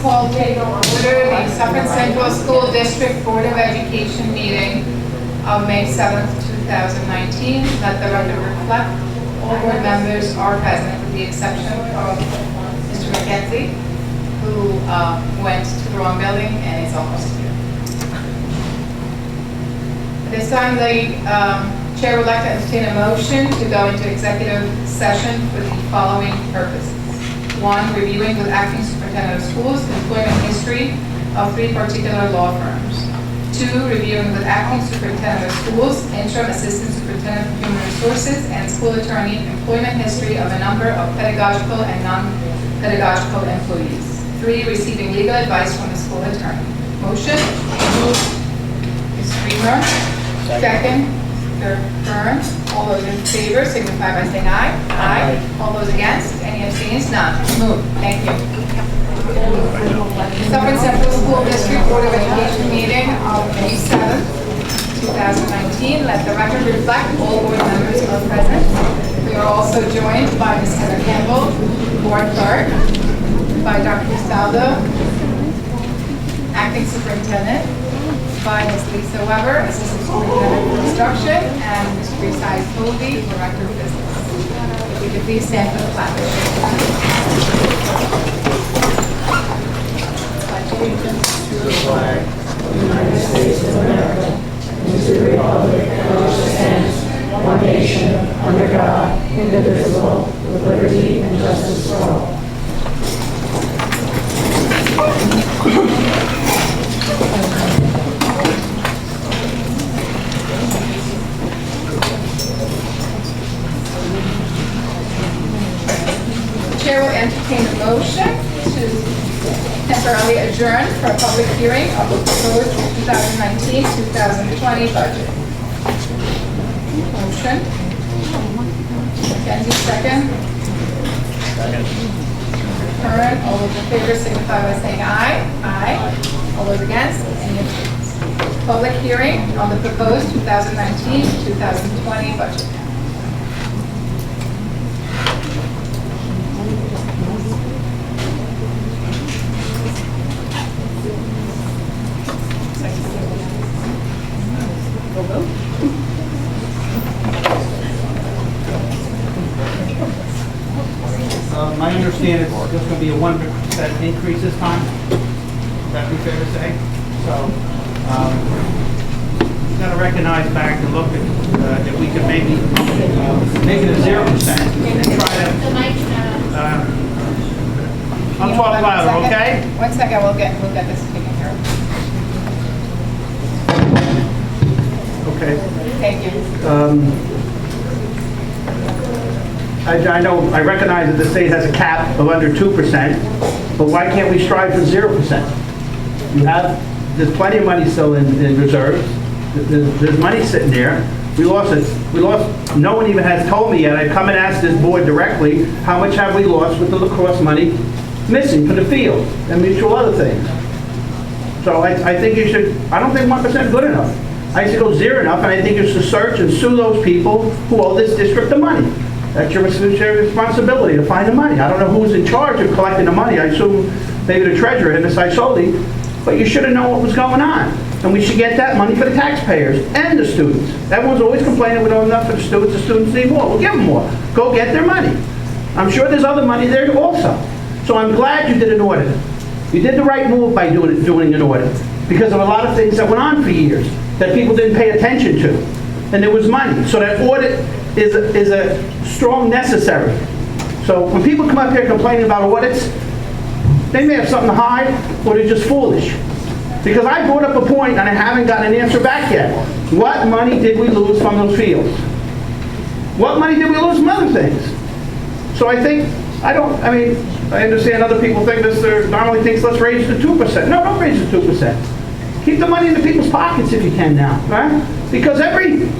call to order the Suffern Central School District Board of Education meeting of May 7th, 2019. Let the record reflect all board members are present with the exception of Mr. McKenzie, who went to the wrong building and is almost here. At this time, the Chair would like to entertain a motion to go into executive session for the following purposes. 1, reviewing with acting superintendent of schools employment history of 3 particular law firms. 2, reviewing with acting superintendent of schools, interim assistant superintendent of human resources, and school attorney employment history of a number of pedagogical and non-pedagogical employees. 3, receiving legal advice from the school attorney. Motion? Ms. Freeman. Second. Mr. Byrne. All those in favor signify by saying aye. Aye. All those against? Any abstentions? None. Moved. Thank you. Suffern Central School District Board of Education meeting of May 7th, 2019. Let the record reflect all board members are present. We are also joined by Ms. Heather Campbell, board clerk, by Dr. Castaldo, acting superintendent, by Ms. Lisa Weber, assistant superintendent for instruction, and Mr. Resai Colby, director of business. If we could please stand for the flag. Allegiance to the flag of the United States of America and to the republic for which it stands, one nation, under God, indivisible, with liberty and justice for all. The Chair will entertain a motion to temporarily adjourn for a public hearing of the proposed 2019-2020 budget. Motion. Mackenzie, second. Second. Curran, all those in favor signify by saying aye. Aye. All those against? Any abstentions? Public hearing on the proposed 2019-2020 budget. My understanding is there's going to be a 1% increase this time. Would that be fair to say? So, we've got to recognize back and look at if we could maybe make it a 0% and try to. I'll talk louder, okay? 1 second, we'll get this taken care of. Okay. Thank you. I know, I recognize that the state has a cap of under 2%, but why can't we strive for 0%? There's plenty of money still in reserves. There's money sitting there. We lost it. No one even has told me yet. I've come and asked this board directly, how much have we lost with the lacrosse money missing from the field and mutual other things? So I think you should, I don't think 1% is good enough. I should go 0 enough, and I think you should search and sue those people who owe this district the money. That's your responsibility to find the money. I don't know who's in charge of collecting the money. I assume maybe the treasurer, Ms. Isoli, but you should have known what was going on. And we should get that money for the taxpayers and the students. Everyone's always complaining we don't have enough for the students need more. We'll give them more. Go get their money. I'm sure there's other money there also. So I'm glad you did an audit. You did the right move by doing an audit because of a lot of things that went on for years that people didn't pay attention to. And there was money. So that audit is a strong necessary. So when people come up here complaining about audits, they may have something to hide or they're just foolish. Because I brought up a point and I haven't gotten an answer back yet. What money did we lose from those fields? What money did we lose from other things? So I understand other people think Mr. Donnelly thinks let's raise it to 2%. No, don't raise it to 2%. Keep the money in the people's pockets if you can now, right? Because every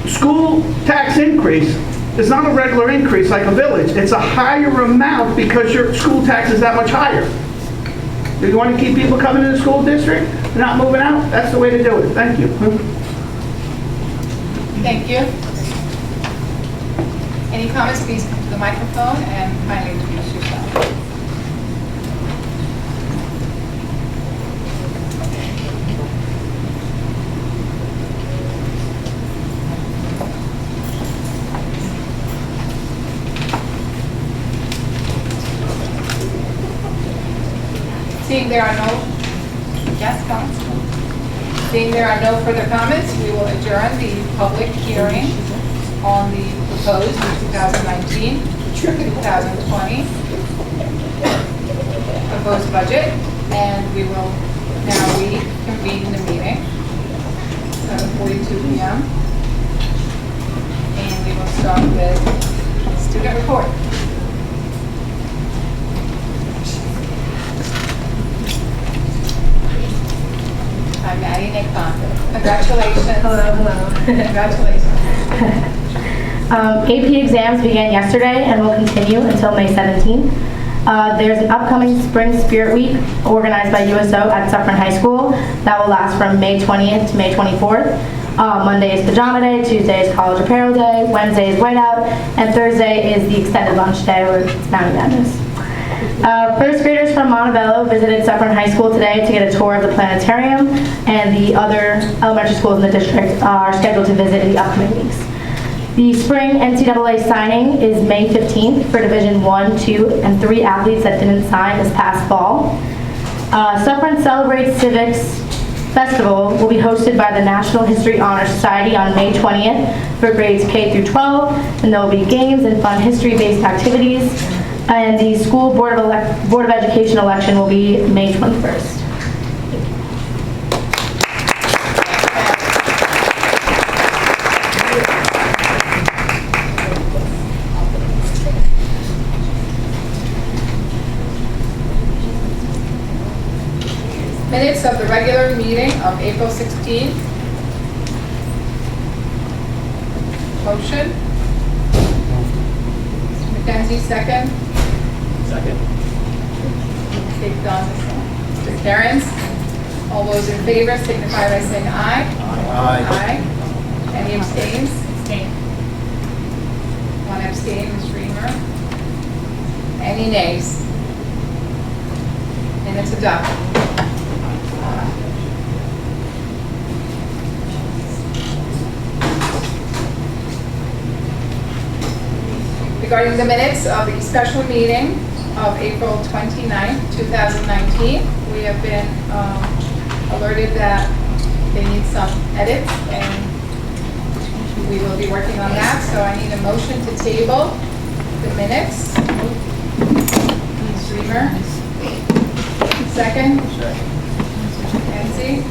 school tax increase is not a regular increase like a village. It's a higher amount because your school tax is that much higher. If you want to keep people coming to the school district and not moving out, that's the way to do it. Thank you. Thank you. Any comments, please come to the microphone and kindly introduce yourself. Seeing there are no, yes, comments? Seeing there are no further comments, we will adjourn the public hearing on the proposed 2019 through 2020 proposed budget, and we will now reconvene the meeting, 7:42 p.m. And we will start with student report. I'm Maddie Nickon. Congratulations. Hello, hello. Congratulations. AP exams began yesterday and will continue until May 17th. There's an upcoming Spring Spirit Week organized by USO at Suffern High School that will last from May 20th to May 24th. Monday is Pajama Day, Tuesday is College Apparel Day, Wednesday is Whiteout, and Thursday is the extended lunch day where it's Mountain Madness. First graders from Montebello visited Suffern High School today to get a tour of the planetarium, and the other elementary schools in the district are scheduled to visit in the upcoming weeks. The spring NCAA signing is May 15th for Division 1, 2, and 3 athletes that didn't sign this past fall. Suffern Celebrates Civics Festival will be hosted by the National History Honor Society on May 20th for grades K through 12, and there will be games and fun history-based activities. And the school Board of Education election will be May 21st. Minutes of the regular meeting of April 16th. Motion. Mr. McKenzie, second. Second. Kate Donaldson. Mr. Cairns. All those in favor signify by saying aye. Aye. Aye. Any abstains? Abstain. One abstain, Ms. Reamer. Any nays? And it's adopted. Regarding the minutes of the special meeting of April 29th, 2019, we have been alerted that they need some edits, and we will be working on that. So I need a motion to table the minutes. Ms. Reamer. Second. Mr. Mackenzie.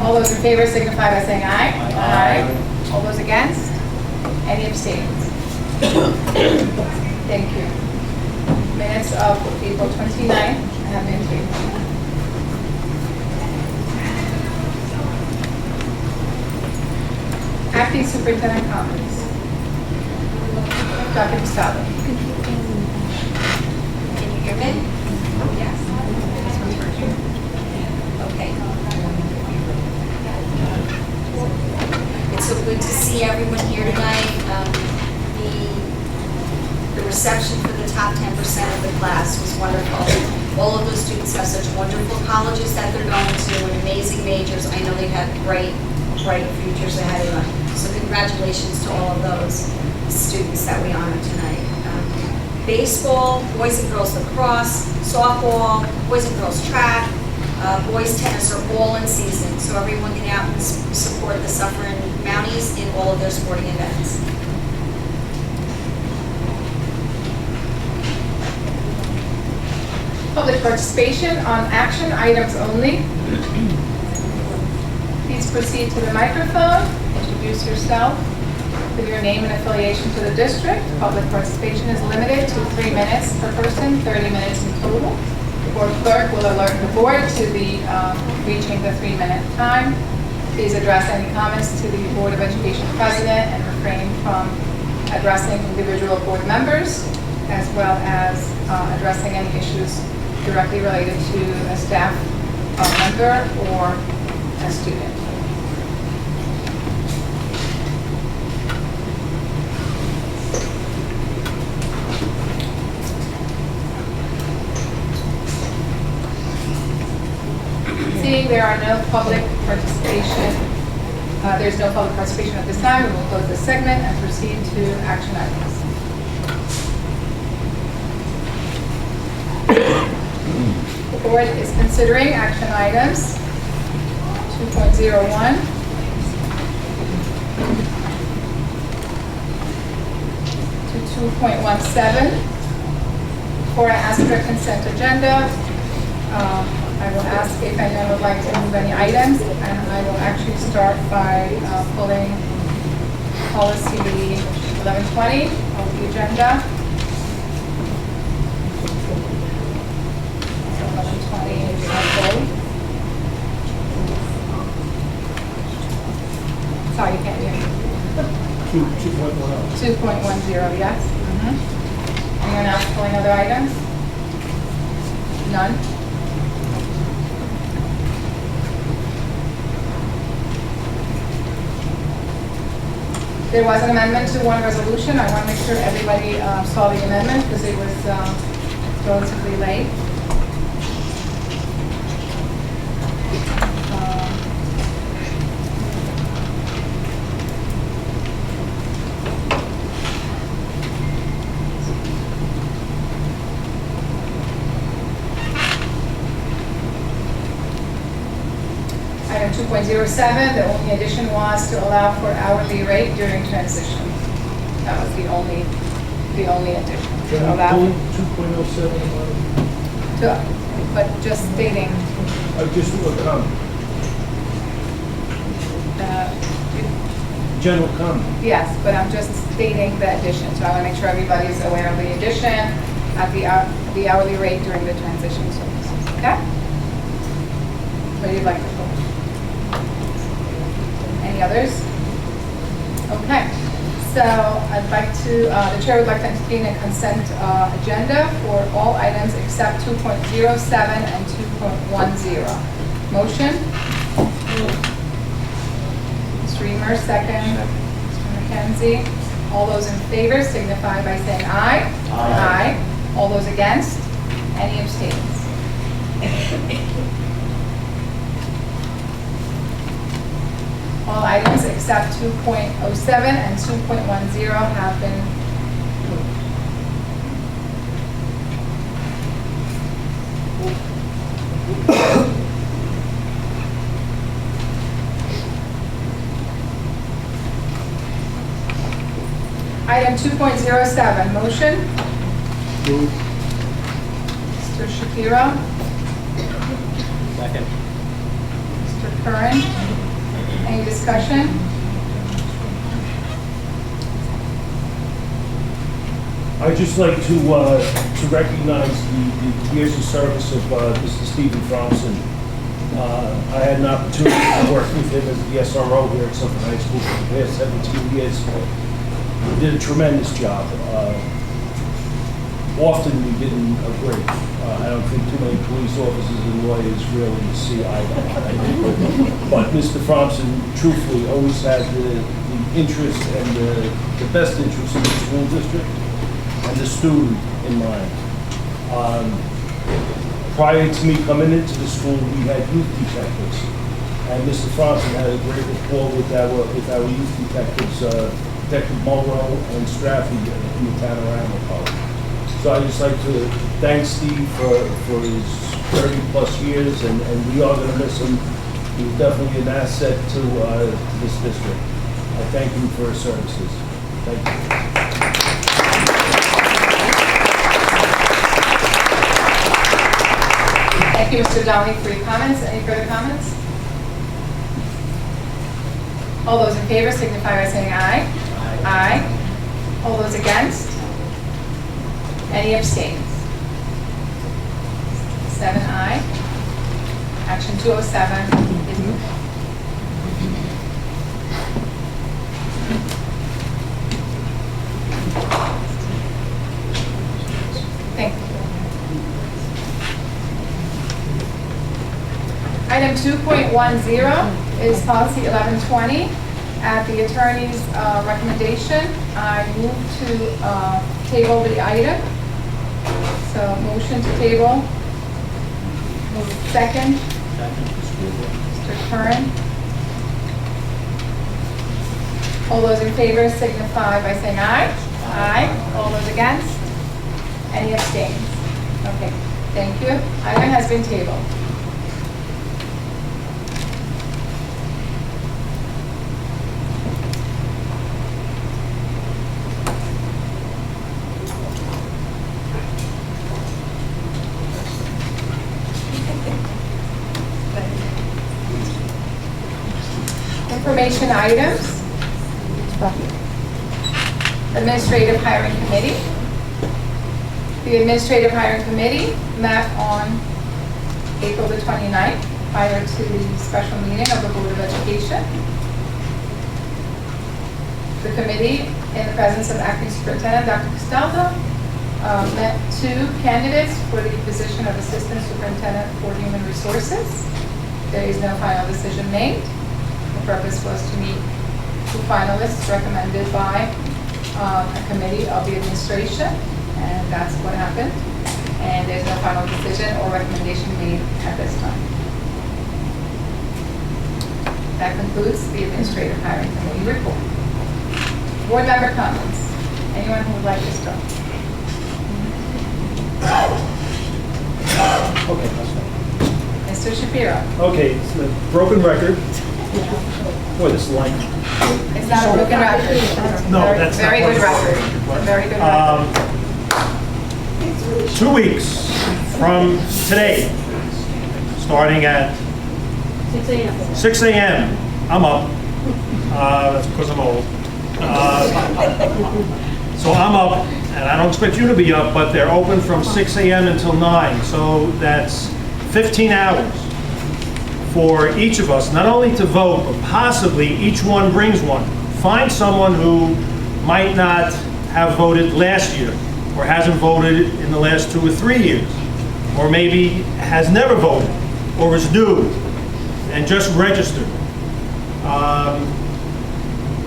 All those in favor signify by saying aye. Aye. All those against? Any abstains? Thank you. Minutes of April 29th have been tabled. Acting Superintendent comments. Dr. Gustavo. Can you hear me? Yes. This one's working. Okay. It's so good to see everyone here tonight. The reception for the top 10% of the class was wonderful. All of those students have such wonderful colleges that they're going to and amazing majors. I know they have bright futures ahead of them. So congratulations to all of those students that we honor tonight. Baseball, boys and girls lacrosse, softball, boys and girls track, boys tennis are all in season. So everyone get out and support the Suffern Mounties in all of their sporting events. Public participation on action items only. Please proceed to the microphone, introduce yourself with your name and affiliation to the district. Public participation is limited to 3 minutes per person, 30 minutes in total. The board clerk will alert the board to the reaching the 3-minute time. Please address any comments to the Board of Education President and refrain from addressing individual board members, as well as addressing any issues directly related to a staff member or a student. Seeing there are no public participation, there's no public participation at this time, we will close this segment and proceed to action items. board is considering action items 2.01 to 2.17. Before I ask for a consent agenda, I will ask if anyone would like to move any items, and I will actually start by pulling policy 1120 of the agenda. So 1120 is pulled. Sorry, you can't hear me. 2.10. 2.10, yes. Anyone else pulling other items? None? There was an amendment to one resolution. I want to make sure everybody saw the amendment because it was relatively late. Item 2.07, the only addition was to allow for hourly rate during transition. That was the only addition. To allow, 2.07. but just stating, Just a comment. uh, General comment. yes, but I'm just stating the addition. So I want to make sure everybody is aware of the addition at the hourly rate during the transition services, okay? What do you like to put? Any others? Okay, so I'd like to, the chair would like to entertain a consent agenda for all items except 2.07 and 2.10. Motion? Mr. Reamer, second. Mr. McKenzie. All those in favor signify by saying aye. Aye. All those against? Any abstains? All items except 2.07 and 2.10 have been moved. Item 2.07, motion. Move. Mr. Shapiro. Second. Mr. Curran. Any discussion? I'd just like to recognize the years of service of Mr. Stephen Thompson. I had an opportunity to work with him as the SRO here at Suffern High School for the past 17 years. He did a tremendous job. Often we didn't agree. I don't think too many police officers and lawyers really see eye to eye. But Mr. Thompson truthfully always had the interest and the best interest of the school district and the student in mind. Prior to me coming into the school, we had youth detectives. And Mr. Thompson had a great rapport with our youth detectives, Detective Mulrow and Straffy in the town of Ramapo. So I'd just like to thank Steve for his 30-plus years, and we are going to miss him. He was definitely an asset to this district. I thank him for his services. Thank you. Thank you, Mr. Donnelly, for your comments. Any further comments? All those in favor signify by saying aye. Aye. All those against? Any abstains? 7 aye. Action 207 is moved. Thank you. Item 2.10 is policy 1120. At the attorney's recommendation, I move to table the item. So motion to table. Move second. Mr. Curran. All those in favor signify by saying aye. Aye. All those against? Any abstains? Okay. Thank you. Item has been tabled. Information items. Administrative Hiring Committee. The Administrative Hiring Committee met on April the 29th prior to the special meeting of the Board of Education. The committee, in the presence of Acting Superintendent Dr. Castaldo, met 2 candidates for the position of Assistant Superintendent for Human Resources. There is no final decision made. The purpose was to meet 2 finalists recommended by a committee of the administration, and that's what happened. And there's no final decision or recommendation made at this time. That concludes the Administrative Hiring Committee report. Board member comments. Anyone who would like to start? Okay, that's fine. Mr. Shapiro. Okay, it's a broken record. Boy, this line. It's not a broken record. No, Very- that's not Very good what- record. Very good record. 2 weeks from today, starting at 6 a.m., I'm up. That's because I'm old. So I'm up, and I don't expect you to be up, but they're open from 6 a.m. until 9. So that's 15 hours for each of us, not only to vote, but possibly each one brings one. Find someone who might not have voted last year, or hasn't voted in the last 2 or 3 years, or maybe has never voted, or is new, and just registered.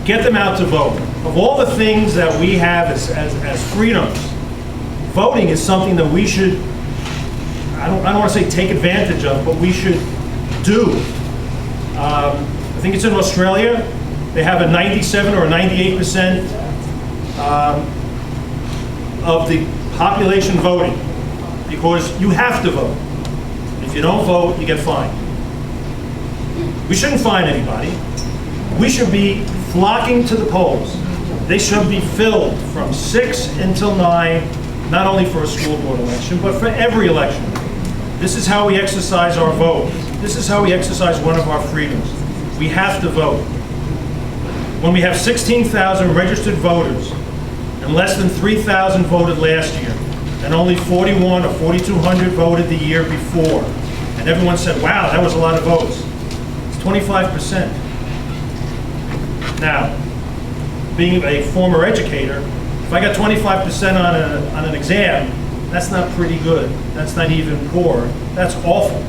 Get them out to vote. Of all the things that we have as freedoms, voting is something that we should, I don't want to say take advantage of, but we should do. I think it's in Australia. They have a 97 or a 98% of the population voting, because you have to vote. If you don't vote, you get fined. We shouldn't fine anybody. We should be flocking to the polls. They should be filled from 6 until 9, not only for a school board election, but for every election. This is how we exercise our vote. This is how we exercise one of our freedoms. We have to vote. When we have 16,000 registered voters, and less than 3,000 voted last year, and only 41 or 4,200 voted the year before, and everyone said, wow, that was a lot of votes. It's 25%. Now, being a former educator, if I got 25% on an exam, that's not pretty good. That's not even poor. That's awful.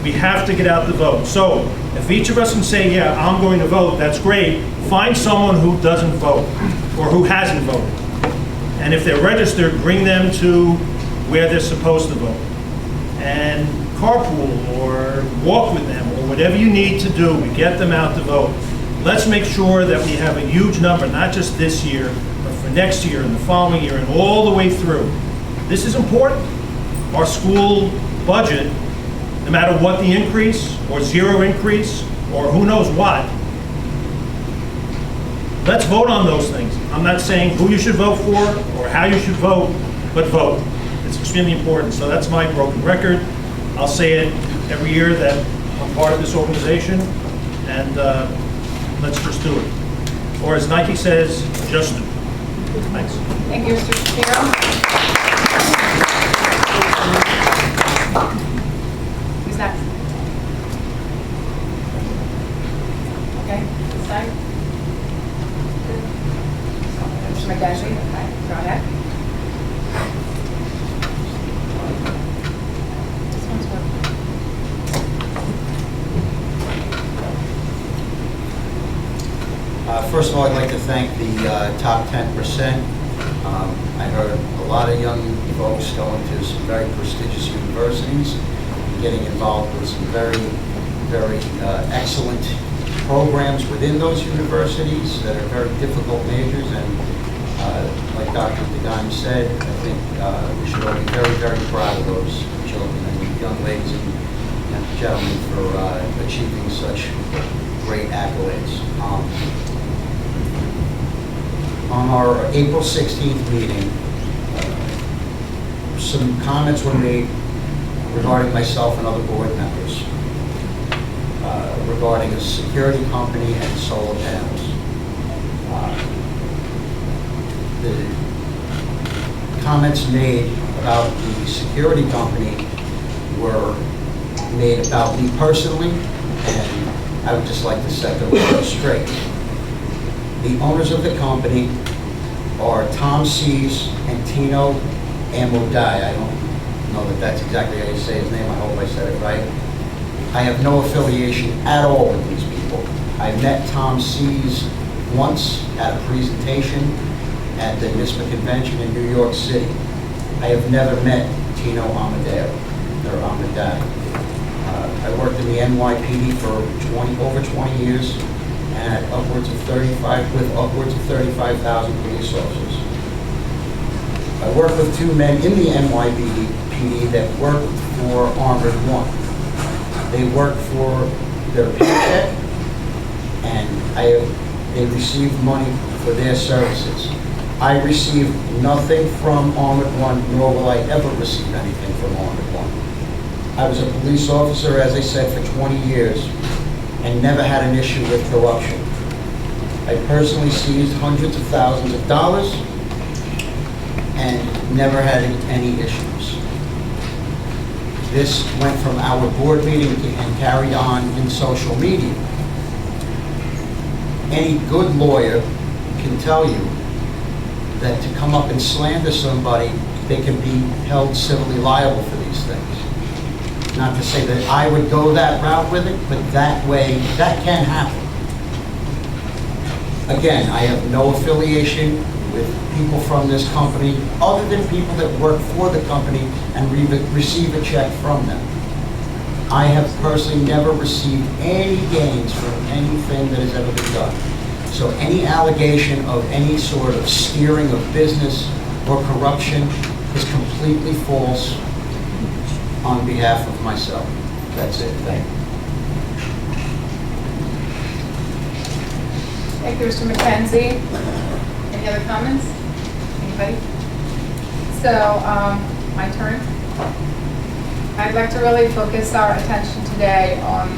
We have to get out the vote. So if each of us can say, yeah, I'm going to vote, that's great. Find someone who doesn't vote or who hasn't voted. And if they're registered, bring them to where they're supposed to vote. And carpool or walk with them or whatever you need to do to get them out to vote. Let's make sure that we have a huge number, not just this year, but for next year and the following year and all the way through. This is important. Our school budget, no matter what the increase or zero increase or who knows what, let's vote on those things. I'm not saying who you should vote for or how you should vote, but vote. It's extremely important. So that's my broken record. I'll say it every year that I'm part of this organization, and let's just do it. Or as Nike says, just do it. Thanks. Thank you, Mr. Shapiro. Who's next? Okay, this side. Mr. McDashie, okay, go ahead. This one's working. First of all, I'd like to thank the top 10%. I heard a lot of young folks going to some very prestigious universities, getting involved with some very, very excellent programs within those universities that are very difficult majors. And like Dr. DeGan said, I think we should all be very, very proud of those children and young ladies and gentlemen for achieving such great accolades. On our April 16th meeting, some comments were made regarding myself and other board members regarding a security company and solar panels. The comments made about the security company were made about me personally, and I would just like to set the record straight. The owners of the company are Tom Sees and Tino Amodai. I don't know that that's exactly how you say his name. I hope I said it right. I have no affiliation at all with these people. I met Tom Sees once at a presentation at the NISPA convention in New York City. I have never met Tino Amadeo, or Amadei. I worked in the NYPD for over 20 years and had upwards of 35,000 police officers. I worked with two men in the NYPD that worked for Armored One. They worked for their paycheck, and they received money for their services. I received nothing from Armored One, nor will I ever receive anything from Armored One. I was a police officer, as I said, for 20 years, and never had an issue with corruption. I personally seized hundreds of thousands of dollars and never had any issues. This went from our board meeting and carried on in social media. Any good lawyer can tell you that to come up and slander somebody, they can be held civilly liable for these things. Not to say that I would go that route with it, but that way, that can happen. Again, I have no affiliation with people from this company, other than people that work for the company and receive a check from them. I have personally never received any gains from anything that has ever been done. So any allegation of any sort of steering of business or corruption is completely false on behalf of myself. That's it. Thank you. Thank you, Mr. McKenzie. Any other comments? Anybody? So, my turn. I'd like to really focus our attention today on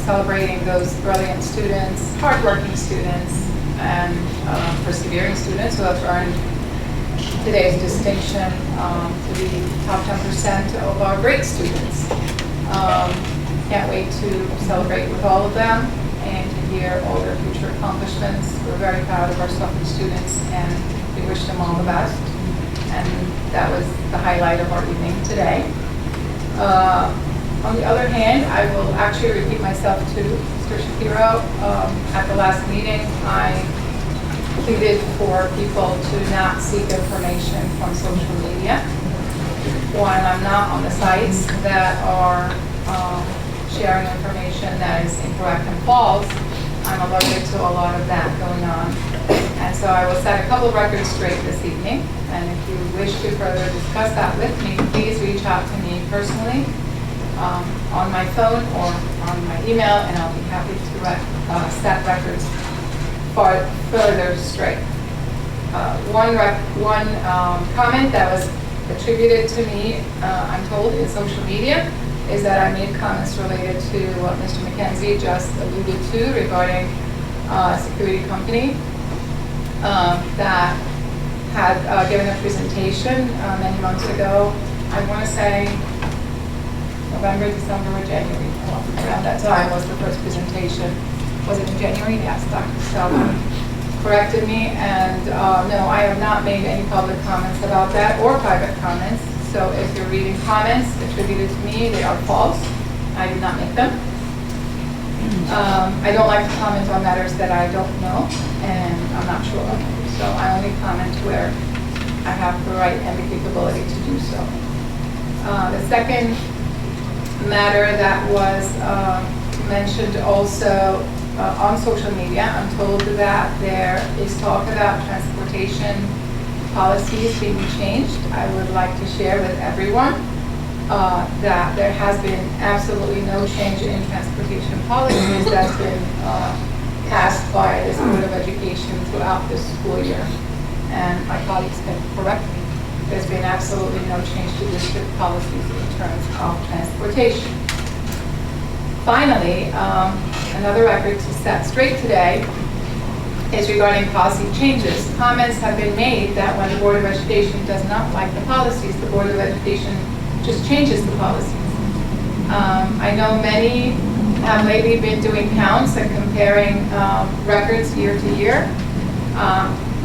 celebrating those brilliant students, hardworking students, and persevering students who have earned today's distinction to be top 10% of our great students. Can't wait to celebrate with all of them and to hear all their future accomplishments. We're very proud of our Suffern students, and we wish them all the best. And that was the highlight of our evening today. On the other hand, I will actually repeat myself to Mr. Shapiro. At the last meeting, I pleaded for people to not seek information from social media. One, I'm not on the sites that are sharing information that is incorrect and false. I'm alerted to a lot of that going on. And so I will set a couple of records straight this evening. And if you wish to further discuss that with me, please reach out to me personally on my phone or on my email, and I'll be happy to set records further straight. One comment that was attributed to me, I'm told, in social media, is that I made comments related to what Mr. McKenzie just alluded to regarding a security company that had given a presentation many months ago. I want to say November, December, or January. Around that time was the first presentation. Was it in January? Yes, Dr. Stelman corrected me. And no, I have not made any public comments about that or private comments. So if you're reading comments attributed to me, they are false. I did not make them. I don't like to comment on matters that I don't know and I'm not sure of. So I only comment where I have the right and the capability to do so. The second matter that was mentioned also on social media, I'm told that there is talk about transportation policies being changed, I would like to share with everyone that there has been absolutely no change in transportation policies that's been passed by this Board of Education throughout this school year. And my colleagues can correct me. There's been absolutely no change to district policies in terms of transportation. Finally, another record to set straight today is regarding policy changes. Comments have been made that when the Board of Education does not like the policies, the Board of Education just changes the policies. I know many have lately been doing counts and comparing records year to year.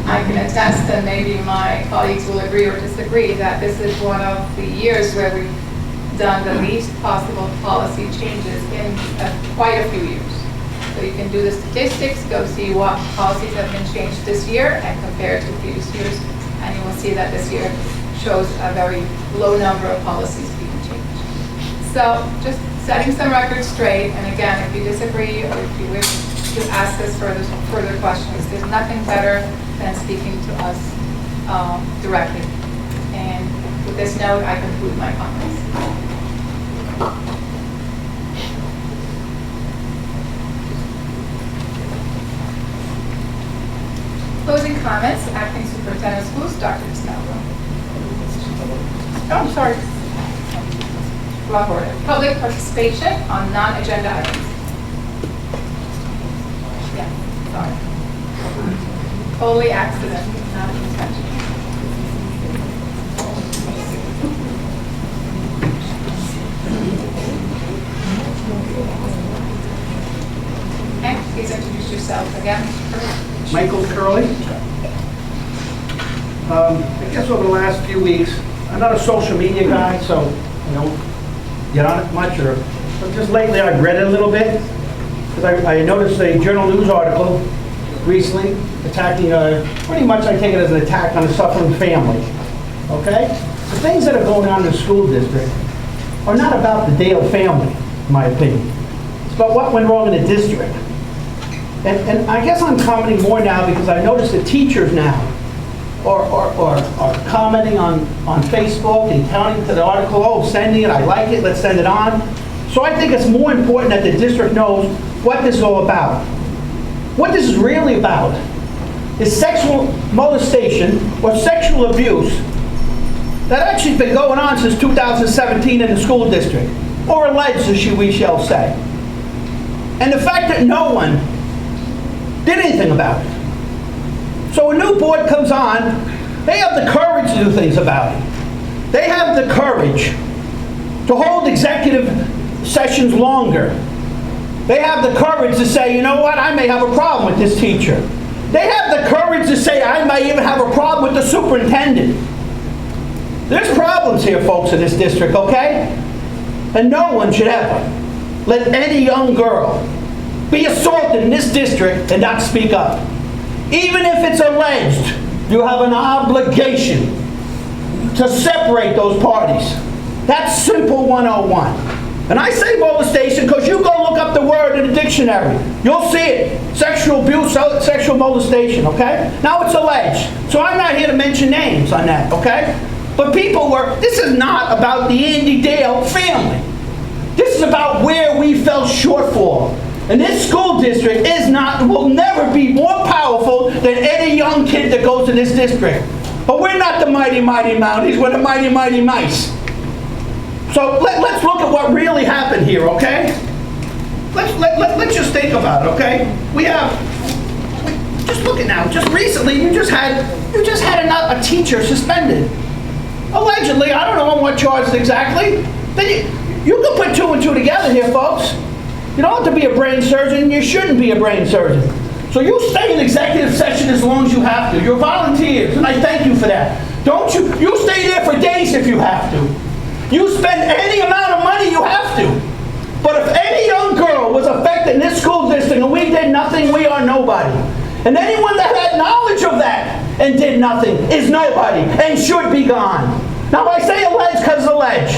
I can attest, and maybe my colleagues will agree or disagree, that this is one of the years where we've done the least possible policy changes in quite a few years. So you can do the statistics, go see what policies have been changed this year and compare it to previous years, and you will see that this year shows a very low number of policies being changed. So just setting some records straight, and again, if you disagree or if you wish to ask us further questions, there's nothing better than speaking to us directly. And with this note, I conclude my comments. Closing comments, Acting Superintendent of Schools, Dr. Castaldo. Oh, I'm sorry. Wrong order. Public participation on non-agenda items. Yeah, sorry. Totally accident, not intentional. Okay, please introduce yourself again. Michael Curley. I guess over the last few weeks, I'm not a social media guy, so I don't get on it much, but just lately I've read it a little bit, because I noticed a Journal News article recently attacking, pretty much I take it as an attack on the Suffern family, okay? The things that are going on in the school district are not about the Dale family, in my opinion. It's about what went wrong in the district. And I guess I'm commenting more now because I noticed that teachers now are commenting on Facebook and counting to the article, oh, sending it, I like it, let's send it on. So I think it's more important that the district knows what this is all about. What this is really about is sexual molestation or sexual abuse that actually has been going on since 2017 in the school district, or alleged, as we shall say. And the fact that no one did anything about it. So a new board comes on, they have the courage to do things about it. They have the courage to hold executive sessions longer. They have the courage to say, you know what, I may have a problem with this teacher. They have the courage to say, I may even have a problem with the superintendent. There's problems here, folks, in this district, okay? And no one should ever let any young girl be assaulted in this district and not speak up. Even if it's alleged, you have an obligation to separate those parties. That's simple 101. And I say molestation because you go look up the word in the dictionary. You'll see it. Sexual abuse, sexual molestation, okay? Now it's alleged. So I'm not here to mention names on that, okay? But people this is not about the Andy Dale family. This is about where we fell shortfall. And this school district will never be more powerful than any young kid that goes to this district. But we're not the mighty, mighty Mounties, we're the mighty, mighty mice. So let's look at what really happened here, okay? Let's just think about it, okay? Just look at now, just recently, you just had a teacher suspended. Allegedly, I don't know on what charges exactly. Then you can put two and two together here, folks. You don't have to be a brain surgeon, you shouldn't be a brain surgeon. So you stay in executive session as long as you have to. You're volunteers, and I thank you for that. You stay there for days if you have to. You spend any amount of money you have to. But if any young girl was affected in this school district and we did nothing, we are nobody. And anyone that had knowledge of that and did nothing is nobody and should be gone. Now I say alleged because it's alleged.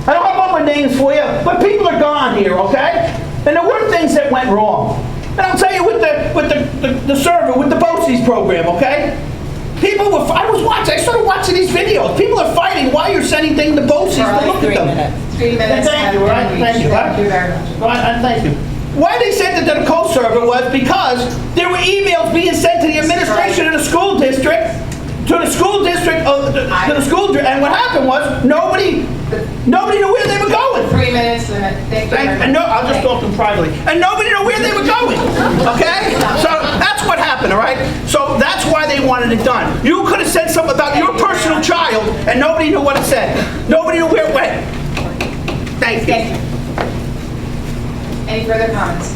I don't have all my names for you, but people are gone here, okay? And there were things that went wrong. And I'll tell you with the server, with the BOCES program, okay? People were, I was watching, I started watching these videos. People are fighting why you're sending things to BOCES to look at them. 3 minutes. Thank you, all right? Thank you. Thank you very much. Right, thank you. Why they sent it to the co-server was because there were emails being sent to the administration of the school district, to the school district, and what happened was, nobody knew where they were going. 3 minutes limit. Thank you very much. And no, I'll just talk to them privately. And nobody knew where they were going, okay? So that's what happened, all right? So that's why they wanted it done. You could have said something about your personal child, and nobody knew what it said. Nobody knew where it went. Thank you. Thank you. Any further comments?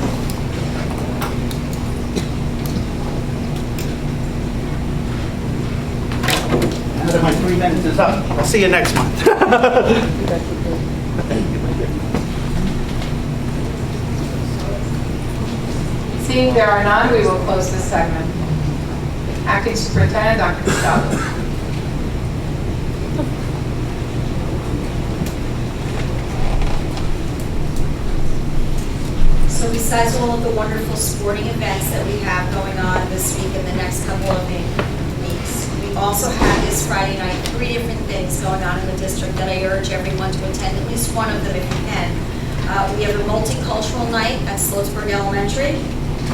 Now that my 3 minutes is up, I'll see you next month. Seeing there are none, we will close this segment. Acting Superintendent, Dr. Costello. So besides all of the wonderful sporting events that we have going on this week and the next couple of weeks, we also have this Friday night 3 different things going on in the district that I urge everyone to attend, at least one of them if you can. We have a multicultural night at Sloatsburg Elementary.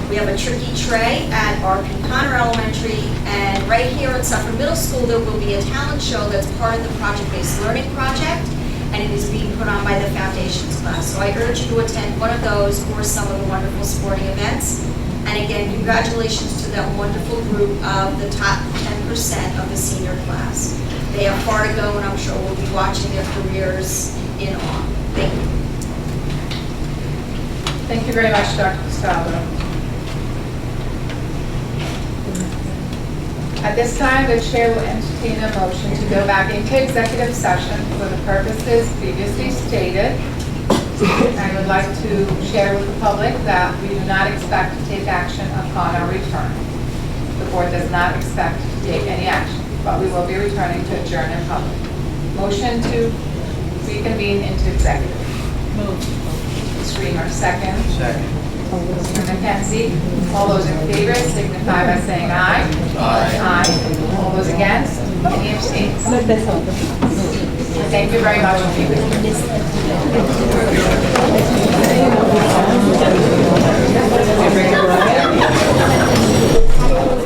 We have a tricky tray at R.P. Connor Elementary, and right here at Suffern Middle School, there will be a talent show that's part of the project-based learning project, and it is being put on by the Foundations class. So I urge you to attend one of those or some of the wonderful sporting events. And again, congratulations to that wonderful group of the top 10% of the senior class. They have far to go, and I'm sure we'll be watching their careers in awe. Thank you. Thank you very much, Dr. Costello. At this time, the chair will entertain a motion to go back into executive session for the purposes previously stated. I would like to share with the public that we do not expect to take action upon our return. The board does not expect to take any action, but we will be returning to adjourn in public. Motion to reconvene into executive. Move. Screamer, second. Second. Mr. McKenzie, all those in favor signify by saying aye. Aye. Aye. All those against, any abstains? Thank you very much for being with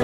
me.